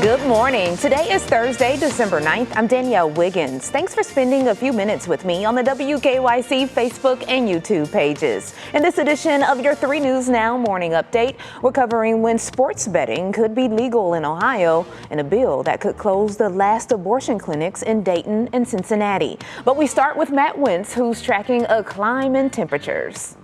Good morning. Today is Thursday, December 9th. I'm Danielle Wiggins. Thanks for spending a few minutes with me on the WKYC Facebook and YouTube pages. In this edition of your 3 News Now morning update, we're covering when sports betting could be legal in Ohio and a bill that could close the last abortion clinics in Dayton and Cincinnati. But we start with Matt Wentz, who's tracking a climb in temperatures.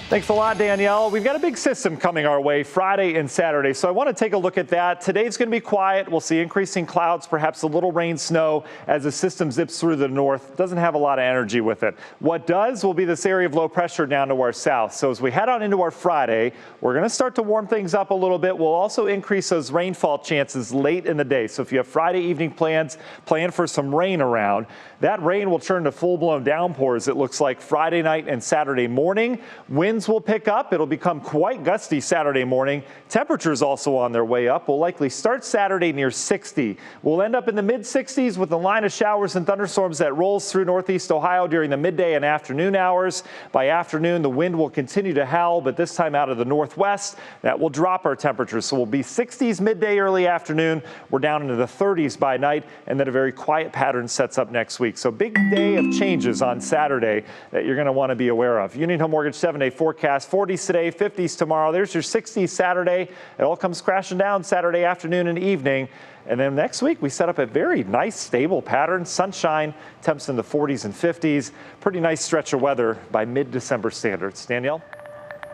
Thanks a lot, Danielle. We've got a big system coming our way Friday and Saturday, so I want to take a look at that. Today's going to be quiet. We'll see increasing clouds, perhaps a little rain, snow as the system zips through the north. Doesn't have a lot of energy with it. What does will be this area of low pressure down to our south. So as we head on into our Friday, we're going to start to warm things up a little bit. We'll also increase those rainfall chances late in the day. So if you have Friday evening plans, plan for some rain around. That rain will turn to full-blown downpours, it looks like, Friday night and Saturday morning. Winds will pick up. It'll become quite gusty Saturday morning. Temperatures also on their way up. We'll likely start Saturday near 60. We'll end up in the mid-60s with a line of showers and thunderstorms that rolls through northeast Ohio during the midday and afternoon hours. By afternoon, the wind will continue to howl, but this time out of the northwest. That will drop our temperatures. So we'll be 60s midday, early afternoon. We're down into the 30s by night, and then a very quiet pattern sets up next week. So big day of changes on Saturday that you're going to want to be aware of. Union Home Mortgage 7-day forecast, 40s today, 50s tomorrow. There's your 60s Saturday. It all comes crashing down Saturday afternoon and evening. And then next week, we set up a very nice, stable pattern. Sunshine, temps in the 40s and 50s. Pretty nice stretch of weather by mid-December standards. Danielle?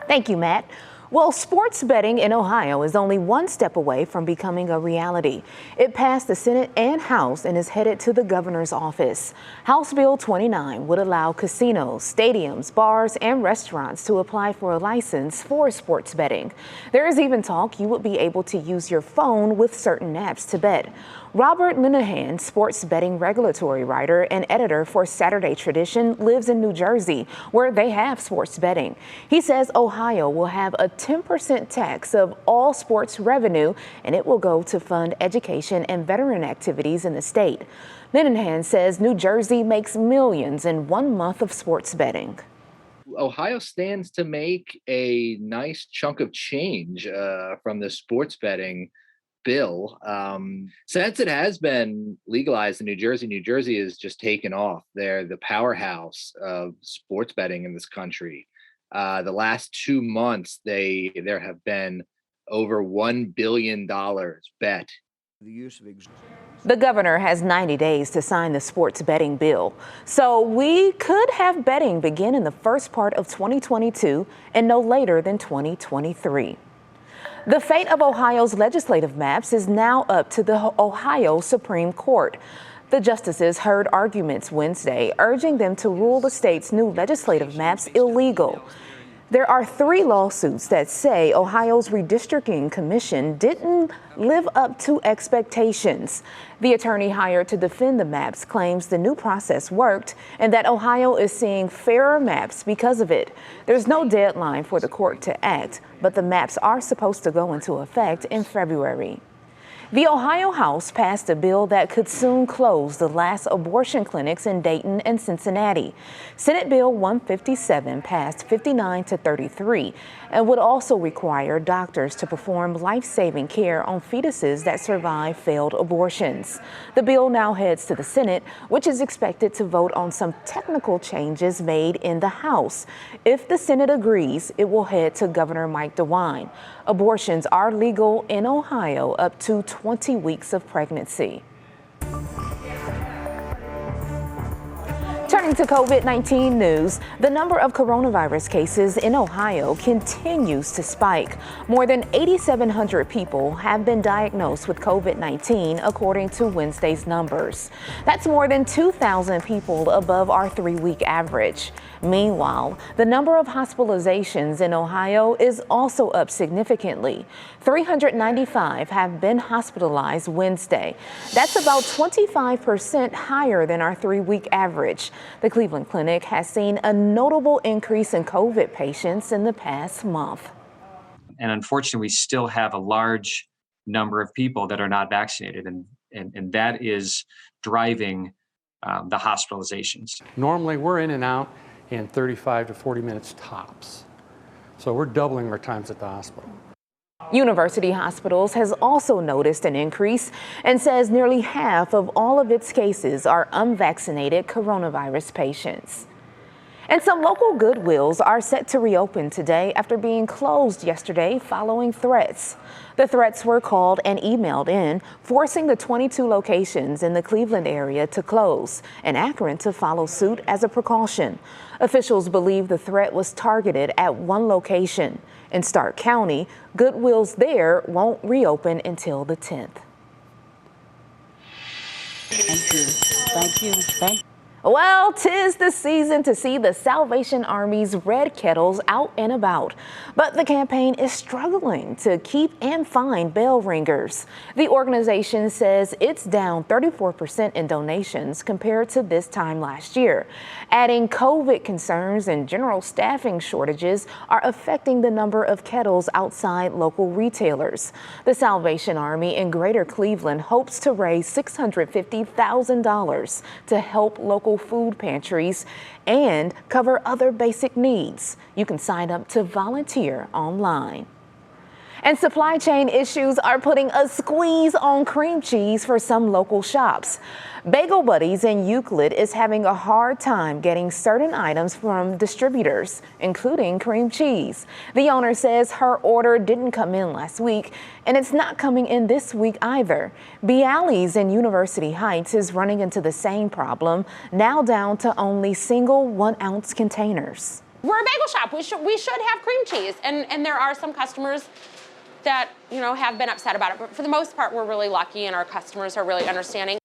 Thank you, Matt. Well, sports betting in Ohio is only one step away from becoming a reality. It passed the Senate and House and is headed to the governor's office. House Bill 29 would allow casinos, stadiums, bars, and restaurants to apply for a license for sports betting. There is even talk you would be able to use your phone with certain apps to bet. Robert Linehan, sports betting regulatory writer and editor for Saturday Tradition, lives in New Jersey, where they have sports betting. He says Ohio will have a 10% tax of all sports revenue, and it will go to fund education and veteran activities in the state. Linehan says New Jersey makes millions in 1 month of sports betting. Ohio stands to make a nice chunk of change from the sports betting bill. Since it has been legalized in New Jersey has just taken off. They're the powerhouse of sports betting in this country. The last 2 months, there have been over $1 billion bet. The governor has 90 days to sign the sports betting bill. So we could have betting begin in the first part of 2022 and no later than 2023. The fate of Ohio's legislative maps is now up to the Ohio Supreme Court. The justices heard arguments Wednesday urging them to rule the state's new legislative maps illegal. There are 3 lawsuits that say Ohio's redistricting commission didn't live up to expectations. The attorney hired to defend the maps claims the new process worked and that Ohio is seeing fairer maps because of it. There's no deadline for the court to act, but the maps are supposed to go into effect in February. The Ohio House passed a bill that could soon close the last abortion clinics in Dayton and Cincinnati. Senate Bill 157 passed 59 to 33 and would also require doctors to perform life-saving care on fetuses that survive failed abortions. The bill now heads to the Senate, which is expected to vote on some technical changes made in the House. If the Senate agrees, it will head to Governor Mike DeWine. Abortions are legal in Ohio up to 20 weeks of pregnancy. Turning to COVID-19 news, the number of coronavirus cases in Ohio continues to spike. More than 8,700 people have been diagnosed with COVID-19, according to Wednesday's numbers. That's more than 2,000 people above our 3-week average. Meanwhile, the number of hospitalizations in Ohio is also up significantly. 395 have been hospitalized Wednesday. That's about 25% higher than our 3-week average. The Cleveland Clinic has seen a notable increase in COVID patients in the past month. And unfortunately, we still have a large number of people that are not vaccinated, and that is driving the hospitalizations. Normally, we're in and out in 35 to 40 minutes tops. So we're doubling our times at the hospital. University Hospitals has also noticed an increase and says nearly half of all of its cases are unvaccinated coronavirus patients. And some local Goodwills are set to reopen today after being closed yesterday following threats. The threats were called and emailed in, forcing the 22 locations in the Cleveland area to close, and Akron to follow suit as a precaution. Officials believe the threat was targeted at one location. In Stark County, Goodwills there won't reopen until the 10th. Thank you. Thank you. Thank you. Well, 'tis the season to see the Salvation Army's red kettles out and about. But the campaign is struggling to keep and find bell ringers. The organization says it's down 34% in donations compared to this time last year. Adding COVID concerns and general staffing shortages are affecting the number of kettles outside local retailers. The Salvation Army in Greater Cleveland hopes to raise $650,000 to help local food pantries and cover other basic needs. You can sign up to volunteer online. And supply chain issues are putting a squeeze on cream cheese for some local shops. Bagel Buddies in Euclid is having a hard time getting certain items from distributors, including cream cheese. The owner says her order didn't come in last week, and it's not coming in this week either. Bialys in University Heights is running into the same problem, now down to only single 1-ounce containers. We're a bagel shop. We should have cream cheese, and there are some customers that, have been upset about it. But for the most part, we're really lucky and our customers are really understanding.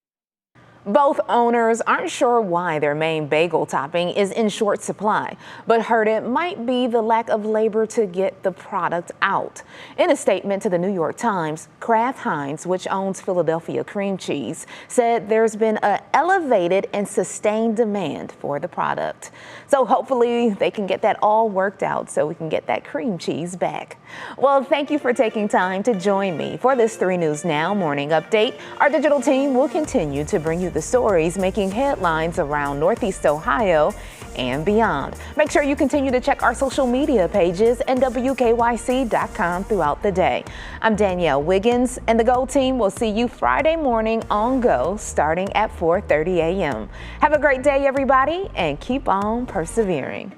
Both owners aren't sure why their main bagel topping is in short supply, but heard it might be the lack of labor to get the product out. In a statement to the New York Times, Kraft Heinz, which owns Philadelphia cream cheese, said there's been an elevated and sustained demand for the product. So hopefully they can get that all worked out so we can get that cream cheese back. Well, thank you for taking time to join me for this 3 News Now morning update. Our digital team will continue to bring you the stories making headlines around Northeast Ohio and beyond. Make sure you continue to check our social media pages and WKYC.com throughout the day. I'm Danielle Wiggins, and the Go team will see you Friday morning on Go starting at 4:30 a.m. Have a great day, everybody, and keep on persevering.